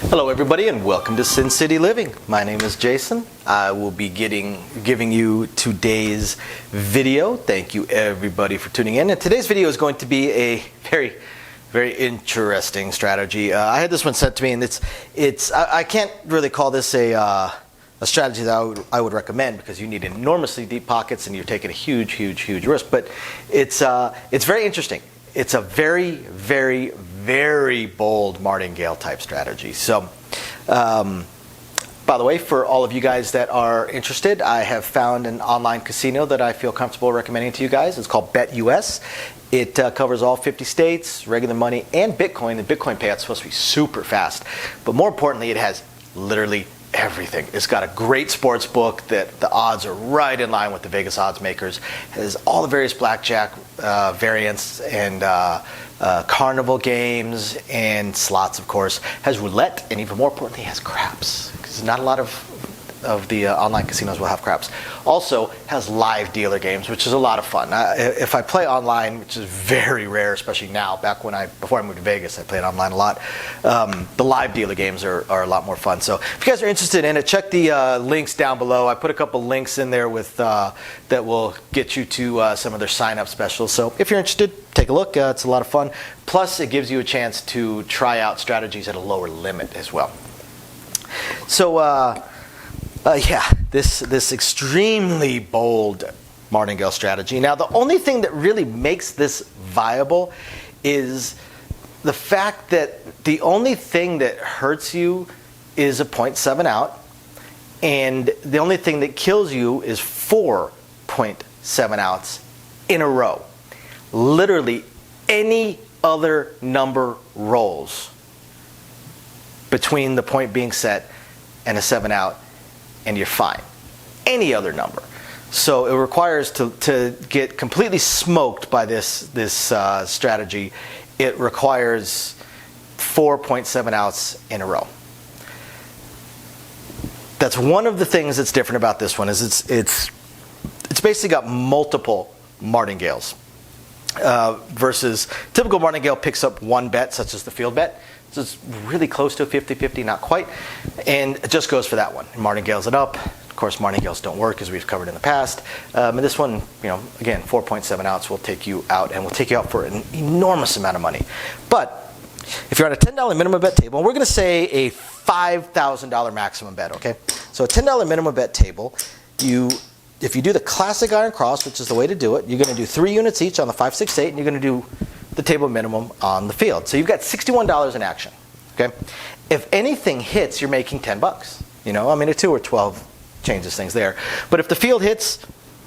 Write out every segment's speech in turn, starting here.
Hello everybody and welcome to Sin City Living. My name is Jason. I will be giving you today's video. Thank you everybody for tuning in. And today's video is going to be a very interesting strategy. I had this one sent to me, and I can't really call this a strategy that I would recommend, because you need enormously deep pockets and you're taking a huge risk. But it's very interesting. It's a very bold martingale type strategy. So, by the way, for all of you guys that are interested, I have found an online casino that I feel comfortable recommending to you guys. It's called BetUS. It covers all 50 states, regular money, and Bitcoin. The Bitcoin payout's supposed to be super fast. But more importantly, it has literally everything. It's got a great sports book that the odds are right in line with the Vegas odds makers. It has all the various blackjack variants and carnival games and slots, of course. Has roulette, and even more importantly, has craps, because not a lot of the online casinos will have craps. Also has live dealer games, which is a lot of fun. If I play online, which is very rare, especially now, before I moved to Vegas, I played online a lot. The live dealer games are a lot more fun. So if you guys are interested in it, check the links down below. I put a couple links in there with that will get you to some of their sign-up specials. So if you're interested, take a look. It's a lot of fun. Plus, it gives you a chance to try out strategies at a lower limit as well. So, this extremely bold martingale strategy. Now, the only thing that really makes this viable is the fact that the only thing that hurts you is a 0.7 out, and the only thing that kills you is 4 0.7 outs in a row. Literally any other number rolls between the point being set and a 7 out, and you're fine. Any other number. So it requires to get completely smoked by this strategy. It requires 4 0.7 outs in a row. That's one of the things that's different about this one. Is it's basically got multiple martingales versus typical martingale picks up one bet, such as the field bet. So it's really close to a 50-50, not quite, and it just goes for that one. Martingales it up. Of course, martingales don't work, as we've covered in the past. And this one, again, 4 0.7 outs will take you out, and will take you out for an enormous amount of money. But if you're on a $10 minimum bet table, and we're going to say a $5,000 maximum bet, okay? So a $10 minimum bet table, if you do the classic iron cross, which is the way to do it, you're going to do 3 units each on the 5, 6, 8, and you're going to do the table minimum on the field. So you've got $61 in action. Okay, if anything hits, you're making $10. A 2 or 12 changes things there. But if the field hits,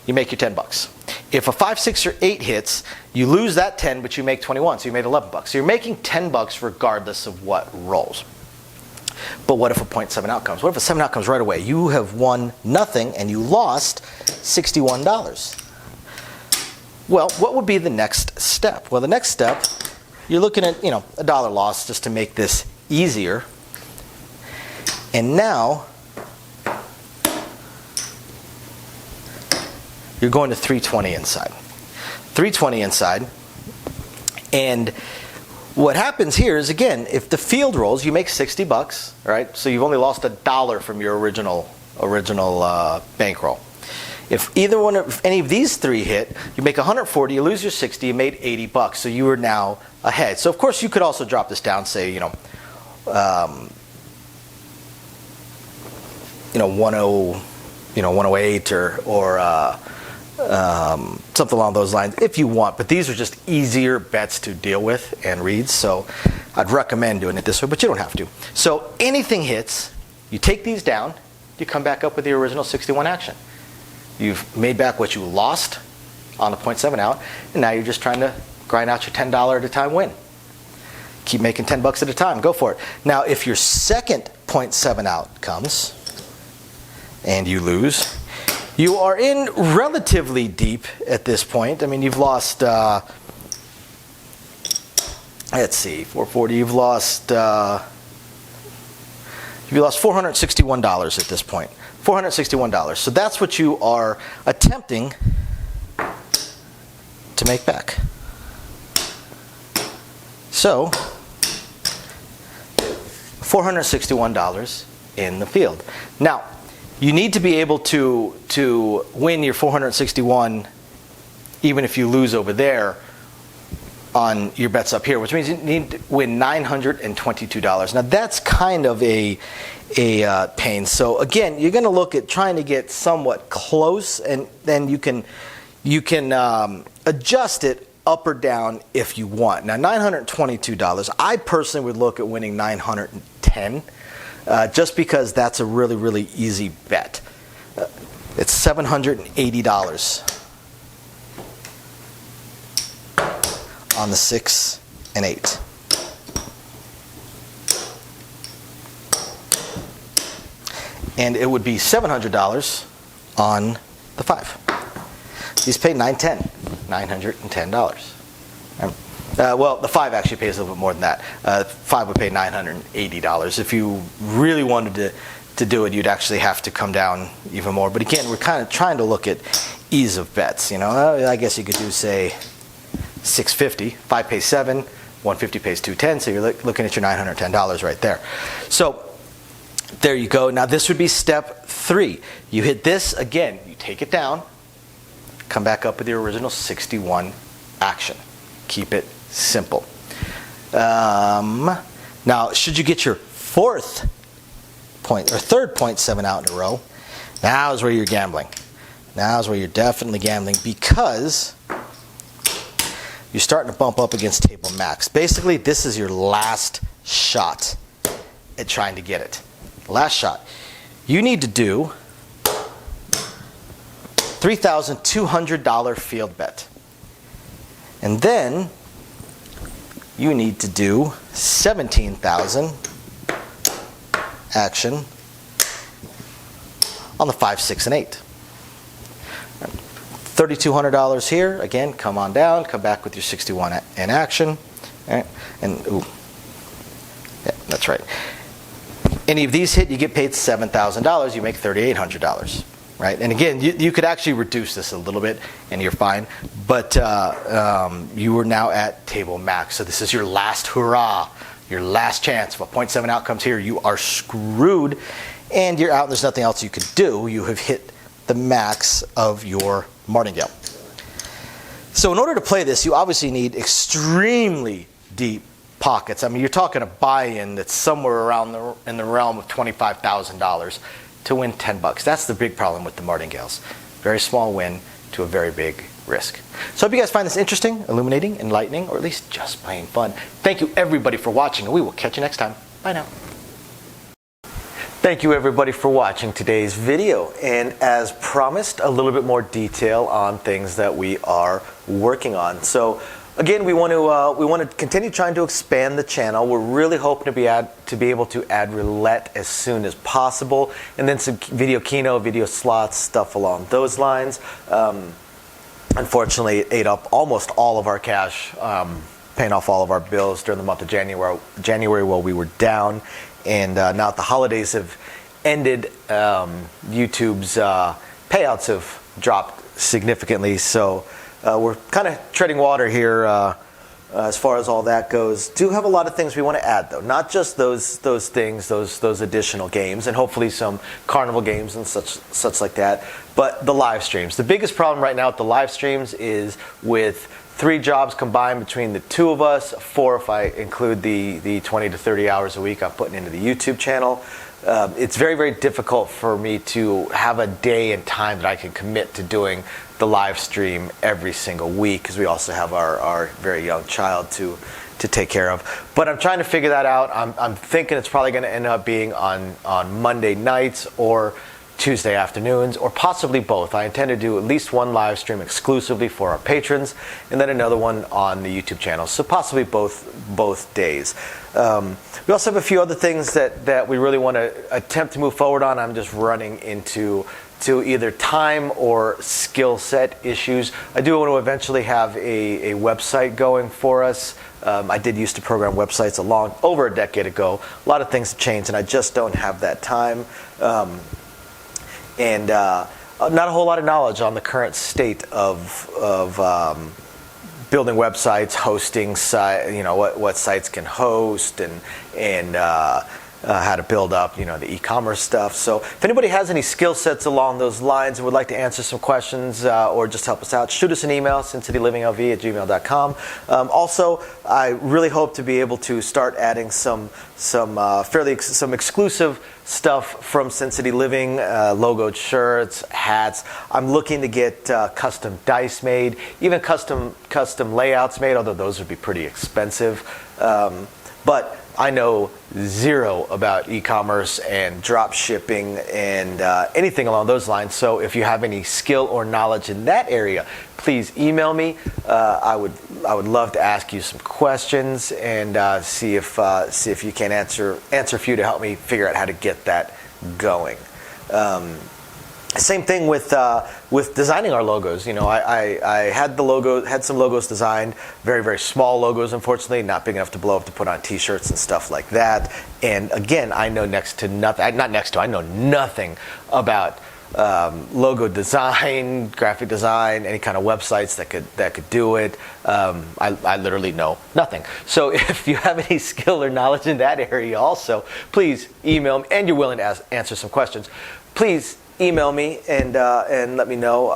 you make your $10. If a 5, 6, or 8 hits, you lose that 10, but you make 21, so you made $11. So you're making $10 regardless of what rolls. But what if a 0.7 out comes? What if a 7 out comes right away? You have won nothing and you lost $61. Well, what would be the next step? Well, the next step, you're looking at, a dollar loss just to make this easier. And now you're going to 320 inside. 320 inside. And what happens here is, again, if the field rolls, you make $60, right? So you've only lost $1 from your original bankroll. If any of these 3 hit, you make 140, you lose your 60, you made $80, so you are now ahead. So of course you could also drop this down, say 108 or something along those lines if you want. But these are just easier bets to deal with and read, so I'd recommend doing it this way, but you don't have to. So anything hits, you take these down, you come back up with the original 61 action. You've made back what you lost on the 0.7 out, and now you're just trying to grind out your $10 at a time win. Keep making $10 at a time. Go for it. Now, if your second 0.7 out comes and you lose, you are in relatively deep at this point. You've lost, let's see, 440. You've lost $461 at this point. $461. So that's what you are attempting to make back. So $461 in the field. Now, you need to be able to win your 461 even if you lose over there on your bets up here, which means you need to win $922. Now that's kind of a pain. So again, you're going to look at trying to get somewhat close, and then you can adjust it up or down if you want. Now $922. I personally would look at winning $910, just because that's a really, really easy bet. It's $780 on the 6 and 8. And it would be $700 on the 5. These pay $910. Well, the 5 actually pays a little bit more than that. 5 would pay $980. If you really wanted to do it, you'd actually have to come down even more. But again, we're kind of trying to look at ease of bets. You know, I guess you could do, say, $650. 5 pays 7. 150 pays 210. So you're looking at your $910 right there. So there you go. Now this would be step 3. You hit this again. You take it down. Come back up with your original 61 action. Keep it simple. Now, should you get your third 0.7 out in a row, now is where you're gambling. Now is where you're definitely gambling, because you're starting to bump up against table max. Basically, this is your last shot at trying to get it. Last shot. You need to do $3,200 field bet. And then you need to do 17,000 action on the 5, 6, and 8. $3,200 here. Again, come on down. Come back with your 61 in action. All right. And ooh, yeah, that's right. Any of these hit, you get paid $7,000. You make $3,800. Right? And again, you could actually reduce this a little bit and you're fine, but you are now at table max. So this is your last hurrah, your last chance. If a 0.7 out comes here, you are screwed and you're out and there's nothing else you could do. You have hit the max of your martingale. So in order to play this, you obviously need extremely deep pockets. I mean, you're talking a buy-in that's somewhere around in the realm of $25,000. To win $10. That's the big problem with the martingales. Very small win to a very big risk. So I hope you guys find this interesting, illuminating, enlightening, or at least just plain fun. Thank you everybody for watching, and we will catch you next time. Bye now. Thank you everybody for watching today's video, and as promised, a little bit more detail on things that we are working on. So again, we want to continue trying to expand the channel. We're really hoping to be able to add roulette as soon as possible, and then some video keno, video slots, stuff along those lines. Unfortunately, it ate up almost all of our cash, paying off all of our bills during the month of January while we were down, and now that the holidays have ended, YouTube's payouts have dropped significantly. So we're kind of treading water here as far as all that goes. Do have a lot of things we want to add, though. Not just those things, those additional games, and hopefully some carnival games and such like that, but the live streams. The biggest problem right now with the live streams is with 3 jobs combined between the 2 of us, 4 if I include the 20 to 30 hours a week I'm putting into the YouTube channel. It's very, very difficult for me to have a day and time that I can commit to doing the live stream every single week, because we also have our very young child to take care of. But I'm trying to figure that out. I'm thinking it's probably going to end up being on Monday nights or Tuesday afternoons, or possibly both. I intend to do at least one live stream exclusively for our patrons, and then another one on the YouTube channel. So possibly both days. We also have a few other things that we really want to attempt to move forward on. I'm just running into either time or skill set issues. I do want to eventually have a website going for us. I did used to program websites over a decade ago. A lot of things have changed, and I just don't have that time. And not a whole lot of knowledge on the current state of building websites, hosting what sites can host, and how to build up, the e-commerce stuff. So if anybody has any skill sets along those lines and would like to answer some questions or just help us out, shoot us an email, sincitylivingLV@gmail.com. Also, I really hope to be able to start adding some exclusive stuff from Sin City Living, logoed shirts, hats. I'm looking to get custom dice made, even custom layouts made, although those would be pretty expensive. But I know zero about e-commerce and drop shipping and anything along those lines. So if you have any skill or knowledge in that area, please email me. I would love to ask you some questions and see if you can answer a few to help me figure out how to get that going. Same thing with designing our logos. I had some logos designed, very, very small logos, unfortunately, not big enough to blow up to put on t-shirts and stuff like that. And again, I know I know nothing about logo design, graphic design, any kind of websites that could do it. I literally know nothing. So if you have any skill or knowledge in that area also, please email me, and you're willing to answer some questions, please email me and let me know.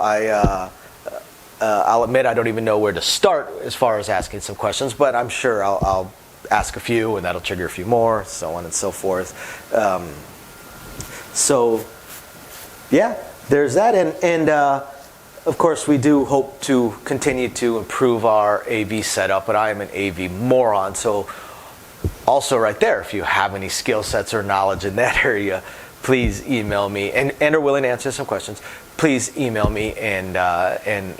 I'll admit I don't even know where to start as far as asking some questions, but I'm sure I'll ask a few and that'll trigger a few more, so on and so forth. So yeah, there's that, and of course we do hope to continue to improve our AV setup, but I am an AV moron, so also right there, if you have any skill sets or knowledge in that area, please email me and are willing to answer some questions. Please email me and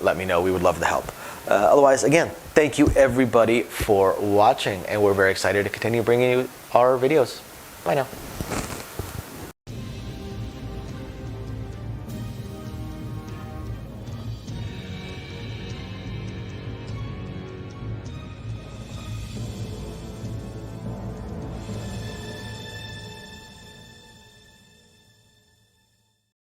let me know. We would love to help. Otherwise, again, thank you everybody for watching, and we're very excited to continue bringing you our videos. Bye now.